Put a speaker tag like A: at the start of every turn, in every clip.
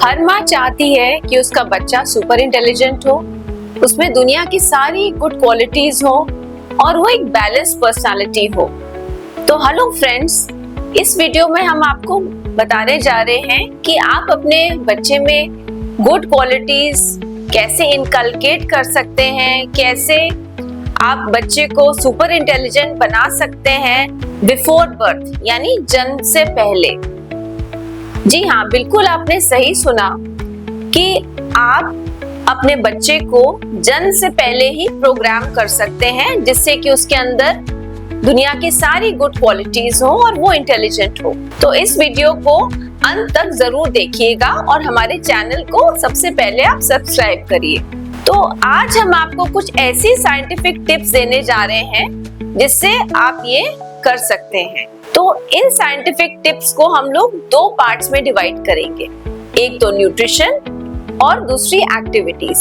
A: हर माँ चाहती है कि उसका बच्चा सुपर इंटेलिजेंट हो, उसमें दुनिया की सारी गुड क्वालिटीज हो और वो एक बैलेंस पर्सनालिटी हो। तो हेलो फ्रेंड्स, इस वीडियो में हम आपको बताने जा रहे हैं कि आप अपने बच्चे में गुड क्वालिटीज कैसे इनकलकेट कर सकते हैं, कैसे आप बच्चे को सुपर इंटेलिजेंट बना सकते हैं बिफोर बर्थ, यानी जन्म से पहले। जी हाँ, बिल्कुल आपने सही सुना कि आप अपने बच्चे को जन्म से पहले ही प्रोग्राम कर सकते हैं जिससे कि उसके अंदर दुनिया की सारी गुड क्वालिटीज हो और वो इंटेलिजेंट हो। तो इस वीडियो को अंत तक जरूर देखिएगा और हमारे चैनल को सबसे पहले आप सब्सक्राइब करिए। तो आज हम आपको कुछ ऐसी साइंटिफिक टिप्स देने जा रहे हैं जिससे आप ये कर सकते हैं। तो इन साइंटिफिक टिप्स को हम लोग दो पार्ट्स में डिवाइड करेंगे, एक तो न्यूट्रिशन और दूसरी एक्टिविटीज।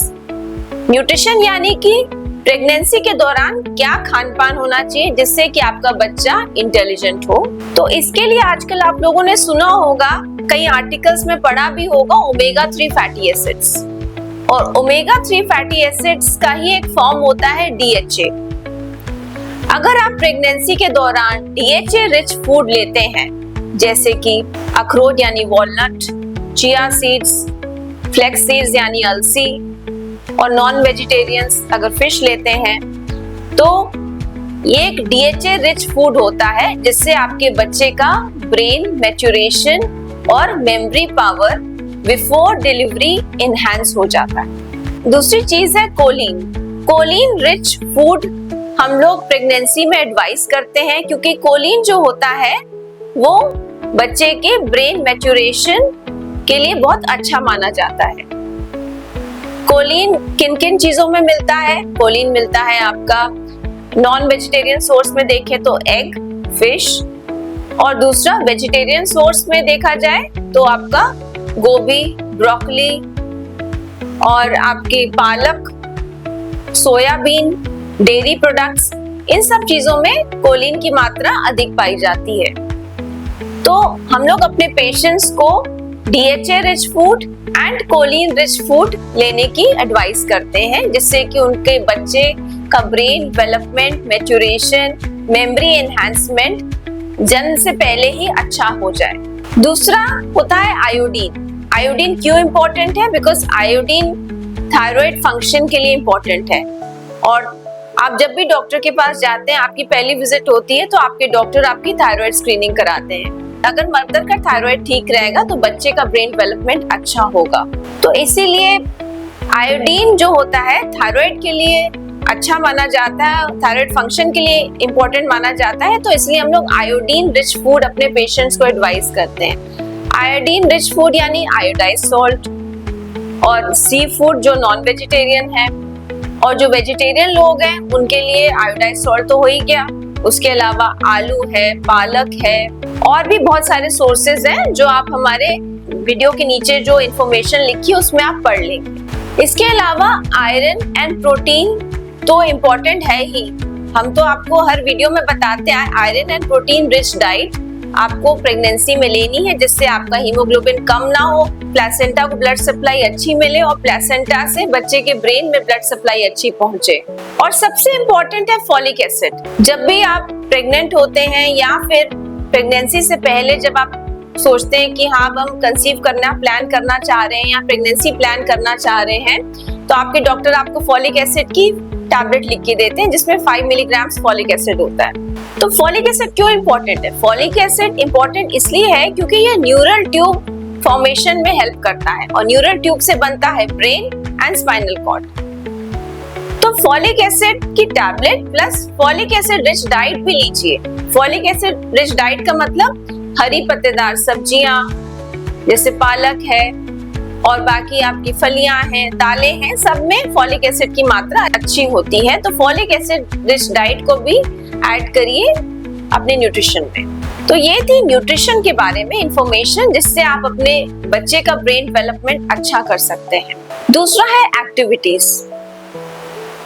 A: न्यूट्रिशन यानी कि प्रेगनेंसी के दौरान क्या खान पान होना चाहिए जिससे कि आपका बच्चा इंटेलिजेंट हो। तो इसके लिए आजकल आप लोगों ने सुना होगा, कई आर्टिकल्स में पढ़ा भी होगा, ओमेगा 3 फैटी एसिड्स। और ओमेगा 3 फैटी एसिड्स का ही एक फॉर्म होता है DHA। अगर आप प्रेगनेंसी के दौरान DHA रिच फूड लेते हैं जैसे कि अखरोट यानी walnut, chia seeds, flax seeds यानी अलसी, और नॉन वेजिटेरियंस अगर फिश लेते हैं, तो ये एक DHA रिच फूड होता है जिससे आपके बच्चे का ब्रेन मैच्योरेशन और memory power before delivery enhance हो जाता है। दूसरी चीज है कोलिन। कोलिन रिच फूड हम लोग प्रेगनेंसी में एडवाइस करते हैं क्योंकि कोलिन जो होता है वो बच्चे के ब्रेन मैच्योरेशन के लिए बहुत अच्छा माना जाता है। कोलिन किन किन चीजों में मिलता है? कोलिन मिलता है आपका नॉन वेजिटेरियन सोर्स में देखें तो एग, फिश, और दूसरा वेजिटेरियन सोर्स में देखा जाए तो आपका गोभी, ब्रोकली और आपके पालक, सोयाबीन, डेयरी प्रोडक्ट्स, इन सब चीजों में कोलिन की मात्रा अधिक पाई जाती है। तो हम लोग अपने पेशेंट्स को DHA rich food and choline rich food लेने की एडवाइस करते हैं जिससे कि उनके बच्चे का brain development, maturation, memory enhancement जन्म से पहले ही अच्छा हो जाए। दूसरा होता है आयोडीन। आयोडीन क्यों इम्पोर्टेंट है? बिकॉज आयोडीन थायराइड फंक्शन के लिए इम्पोर्टेंट है। और आप जब भी डॉक्टर के पास जाते हैं, आपकी पहली विजिट होती है तो आपके डॉक्टर आपकी थायराइड स्क्रीनिंग कराते हैं। अगर मदर का थायराइड ठीक रहेगा तो बच्चे का ब्रेन डेवलपमेंट अच्छा होगा। तो इसीलिए आयोडीन जो होता है थायराइड के लिए अच्छा माना जाता है, थायराइड फंक्शन के लिए इम्पोर्टेंट माना जाता है। तो इसलिए हम लोग आयोडीन रिच फूड अपने पेशेंट्स को एडवाइस करते हैं। आयोडीन रिच फूड यानी आयोडाइज्ड सॉल्ट, और सी फूड जो नॉन वेजिटेरियन है, और जो वेजिटेरियन लोग हैं उनके लिए आयोडाइज्ड सॉल्ट तो हो ही गया। उसके अलावा आलू है, पालक है, और भी बहुत सारे सोर्सेज हैं जो आप हमारे वीडियो के नीचे जो इन्फॉर्मेशन लिखी है उसमें आप पढ़ लेंगे। इसके अलावा आयरन एंड प्रोटीन तो इम्पोर्टेंट है ही। हम तो आपको हर वीडियो में बताते हैं iron and protein rich diet आपको प्रेगनेंसी में लेनी है जिससे आपका हीमोग्लोबिन कम ना हो, प्लेसेंटा को ब्लड सप्लाई अच्छी मिले और प्लेसेंटा से बच्चे के ब्रेन में ब्लड सप्लाई अच्छी पहुंचे। और सबसे इम्पोर्टेंट है फॉलिक एसिड। जब भी आप प्रेग्नेंट होते हैं या फिर प्रेगनेंसी से पहले जब आप सोचते हैं कि हाँ हम कंसीव करना प्लान करना चाह रहे हैं या प्रेगनेंसी प्लान करना चाह रहे हैं, तो आपके डॉक्टर आपको फॉलिक एसिड की टैबलेट लिख के देते हैं जिसमें 5 मिलीग्राम फॉलिक एसिड होता है। तो फॉलिक एसिड क्यों इम्पोर्टेंट है? फॉलिक एसिड इम्पोर्टेंट इसलिए है क्योंकि ये न्यूरल ट्यूब फॉर्मेशन में हेल्प करता है और न्यूरल ट्यूब से बनता है ब्रेन एंड स्पाइनल कॉर्ड। तो फॉलिक एसिड की tablet plus folic acid rich diet भी लीजिए। फॉलिक एसिड रिच डाइट का मतलब हरी पत्तेदार सब्जियां जैसे पालक है और बाकी आपकी फलियां हैं, दालें हैं, सब में फॉलिक एसिड की मात्रा अच्छी होती है। तो फॉलिक एसिड रिच डाइट को भी ऐड करिए अपने न्यूट्रिशन में। तो ये थी न्यूट्रिशन के बारे में इंफॉर्मेशन जिससे आप अपने बच्चे का ब्रेन डेवलपमेंट अच्छा कर सकते हैं। दूसरा है एक्टिविटीज।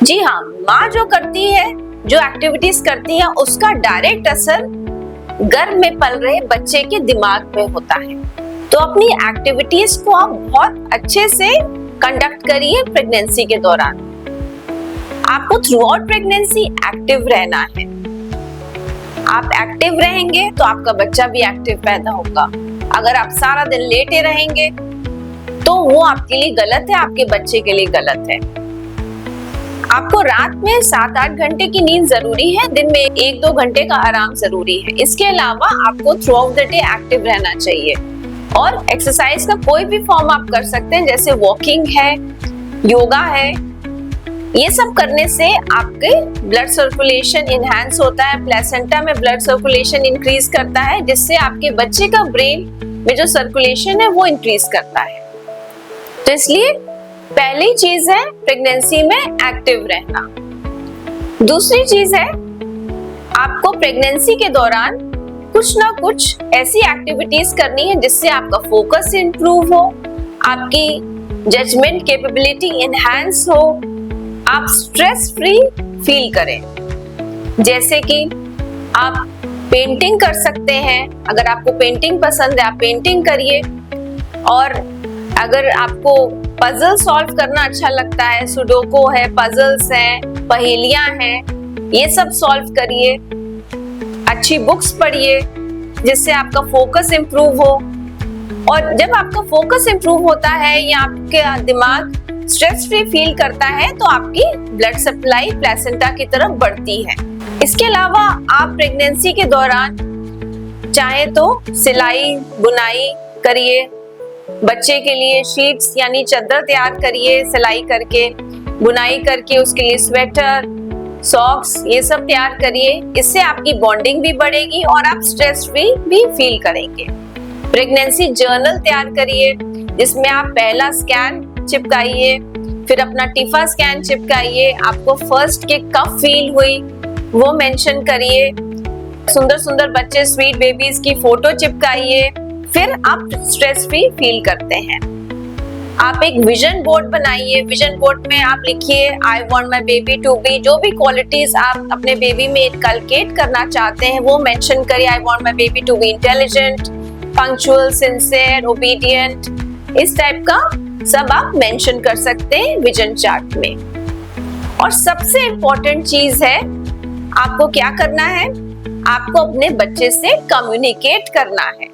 A: जी हाँ, माँ जो करती है, जो एक्टिविटीज करती है, उसका डायरेक्ट असर गर्भ में पल रहे बच्चे के दिमाग में होता है। तो अपनी एक्टिविटीज को आप बहुत अच्छे से कंडक्ट करिए प्रेगनेंसी के दौरान। आपको थ्रू आउट प्रेगनेंसी एक्टिव रहना है। आप एक्टिव रहेंगे तो आपका बच्चा भी एक्टिव पैदा होगा। अगर आप सारा दिन लेटे रहेंगे तो वो आपके लिए गलत है, आपके बच्चे के लिए गलत है। आपको रात में 7-8 घंटे की नींद जरूरी है, दिन में 1-2 घंटे का आराम जरूरी है। इसके अलावा आपको through out the day active रहना चाहिए और एक्सरसाइज का कोई भी फॉर्म आप कर सकते हैं, जैसे वॉकिंग है, योगा है। ये सब करने से आपके ब्लड सर्कुलेशन इनहैंस होता है, प्लेसेंटा में ब्लड सर्कुलेशन इंक्रीज करता है, जिससे आपके बच्चे का ब्रेन में जो सर्कुलेशन है वो इंक्रीज करता है। तो इसलिए पहली चीज है प्रेगनेंसी में एक्टिव रहना। दूसरी चीज है आपको प्रेगनेंसी के दौरान कुछ ना कुछ ऐसी एक्टिविटीज करनी है जिससे आपका फोकस इंप्रूव हो, आपकी जजमेंट कैपेबिलिटी एनहांस हो, आप स्ट्रेस फ्री फील करें। जैसे कि आप पेंटिंग कर सकते हैं, अगर आपको पेंटिंग पसंद है आप पेंटिंग करिए। और अगर आपको पजल सॉल्व करना अच्छा लगता है, सुडोको है, पजल्स हैं, पहेलियां हैं, ये सब सॉल्व करिए। अच्छी बुक्स पढ़िए जिससे आपका फोकस इंप्रूव हो। और जब आपका फोकस इंप्रूव होता है या आपका दिमाग स्ट्रेस फ्री फील करता है तो आपकी ब्लड सप्लाई प्लेसेंटा की तरफ बढ़ती है। इसके अलावा आप प्रेगनेंसी के दौरान चाहे तो सिलाई बुनाई करिए, बच्चे के लिए शीट्स यानी चादर तैयार करिए, सिलाई करके बुनाई करके उसके लिए स्वेटर, सॉक्स ये सब तैयार करिए। इससे आपकी बॉन्डिंग भी बढ़ेगी और आप स्ट्रेस फ्री भी फील करेंगे। प्रेगनेंसी जर्नल तैयार करिए जिसमें आप पहला स्कैन चिपकाइए, फिर अपना टिफा स्कैन चिपकाइए, आपको फर्स्ट के कब फील हुई वो मेंशन करिए, सुंदर सुंदर बच्चे स्वीट बेबीज की फोटो चिपकाइए, फिर आप स्ट्रेस फ्री फील करते हैं। आप एक विजन बोर्ड बनाइए, विजन बोर्ड में आप लिखिए I want my baby to be, जो भी क्वालिटीज आप अपने बेबी में इनकलकेट करना चाहते हैं वो मेंशन करिए। I want my baby to be intelligent, punctual, sincere, obedient, इस टाइप का सब आप मेंशन कर सकते हैं विजन चार्ट में। और सबसे इम्पोर्टेंट चीज है आपको क्या करना है, आपको अपने बच्चे से कम्युनिकेट करना है।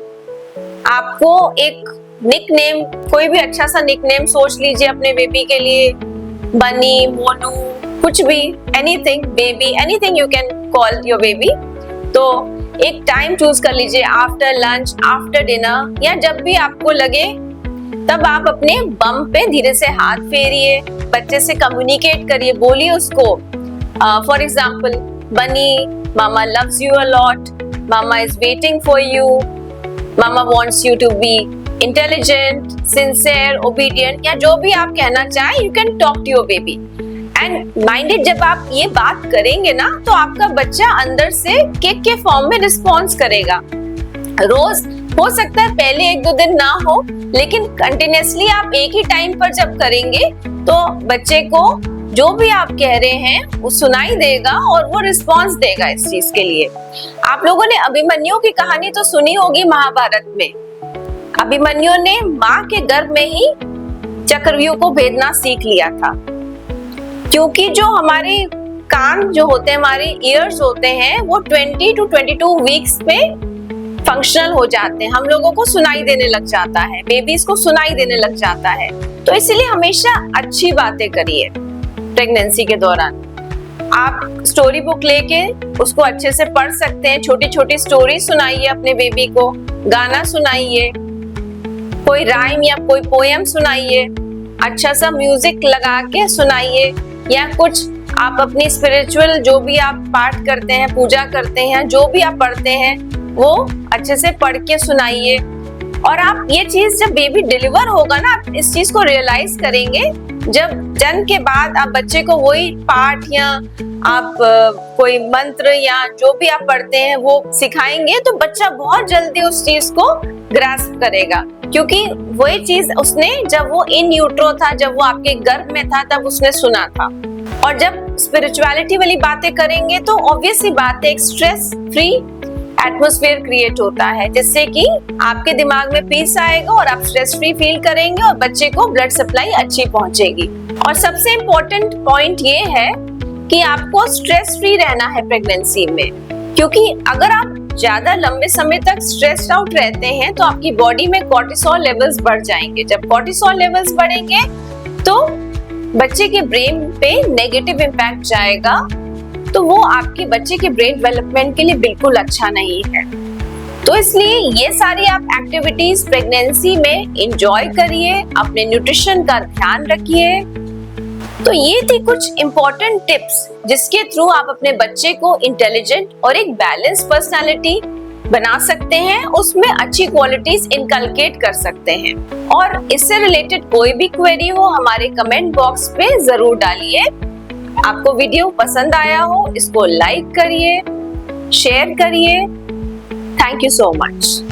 A: आपको एक निकनेम, कोई भी अच्छा सा निकनेम सोच लीजिए अपने बेबी के लिए, बनी, मोनू, कुछ भी, anything, baby, anything you can call your baby. तो एक टाइम चूज कर लीजिए, आफ्टर लंच, आफ्टर डिनर, या जब भी आपको लगे तब आप अपने बम पे धीरे से हाथ फेरिए, बच्चे से कम्युनिकेट करिए, बोलिए उसको। For example, bunny, mama loves you a lot, mama is waiting for you, mama wants you to be intelligent, sincere, obedient, या जो भी आप कहना चाहें, you can talk to your baby. And minded जब आप ये बात करेंगे ना तो आपका बच्चा अंदर से केक के फॉर्म में रिस्पॉन्स करेगा। रोज हो सकता है पहले 1-2 दिन ना हो, लेकिन कंटिन्यूअसली आप एक ही टाइम पर जब करेंगे तो बच्चे को जो भी आप कह रहे हैं वो सुनाई देगा और वो रिस्पॉन्स देगा इस चीज के लिए। आप लोगों ने अभिमन्यु की कहानी तो सुनी होगी महाभारत में। अभिमन्यु ने माँ के गर्भ में ही चक्रव्यूह को भेदना सीख लिया था, क्योंकि जो हमारे कान जो होते हैं, हमारे ईयर्स होते हैं, वो 20 to 22 वीक्स में फंक्शनल हो जाते हैं, हम लोगों को सुनाई देने लग जाता है, बेबीज को सुनाई देने लग जाता है। तो इसीलिए हमेशा अच्छी बातें करिए प्रेगनेंसी के दौरान। आप स्टोरी बुक लेके उसको अच्छे से पढ़ सकते हैं, छोटी छोटी स्टोरी सुनाइए अपने बेबी को, गाना सुनाइए, कोई राइम या कोई पोएम सुनाइए, अच्छा सा म्यूजिक लगा के सुनाइए, या कुछ आप अपनी स्पिरिचुअल जो भी आप पाठ करते हैं, पूजा करते हैं, जो भी आप पढ़ते हैं वो अच्छे से पढ़ के सुनाइए। और आप ये चीज जब बेबी डिलीवर होगा ना, आप इस चीज को रियलाइज करेंगे, जब जन्म के बाद आप बच्चे को वही पाठ या आप कोई मंत्र या जो भी आप पढ़ते हैं वो सिखाएंगे तो बच्चा बहुत जल्दी उस चीज को ग्रास्प करेगा, क्योंकि वही चीज उसने जब वो इन यूट्रो था, जब वो आपके गर्भ में था, तब उसने सुना था। और जब स्पिरिचुअलिटी वाली बातें करेंगे तो ऑब्वियस सी बात है, एक स्ट्रेस फ्री एटमॉस्फेयर क्रिएट होता है, जिससे कि आपके दिमाग में पीस आएगा और आप स्ट्रेस फ्री फील करेंगे और बच्चे को ब्लड सप्लाई अच्छी पहुंचेगी। और सबसे इम्पोर्टेंट पॉइंट ये है कि आपको स्ट्रेस फ्री रहना है प्रेगनेंसी में, क्योंकि अगर आप ज्यादा लंबे समय तक स्ट्रेस्ड आउट रहते हैं तो आपकी बॉडी में कोर्टिसोल लेवल्स बढ़ जाएंगे। जब कोर्टिसोल लेवल्स बढ़ेंगे तो बच्चे के ब्रेन पे नेगेटिव इम्पैक्ट जाएगा, तो वो आपके बच्चे के ब्रेन डेवलपमेंट के लिए बिल्कुल अच्छा नहीं है। तो इसलिए ये सारी आप एक्टिविटीज प्रेगनेंसी में एंजॉय करिए, अपने न्यूट्रिशन का ध्यान रखिए। तो ये थी कुछ इम्पोर्टेंट टिप्स जिसके थ्रू आप अपने बच्चे को इंटेलिजेंट और एक बैलेंस पर्सनालिटी बना सकते हैं, उसमें अच्छी क्वालिटीज इनकलकेट कर सकते हैं। और इससे रिलेटेड कोई भी क्वेरी हो हमारे कमेंट बॉक्स पे जरूर डालिए। आपको वीडियो पसंद आया हो इसको लाइक करिए, शेयर करिए। Thank you so much.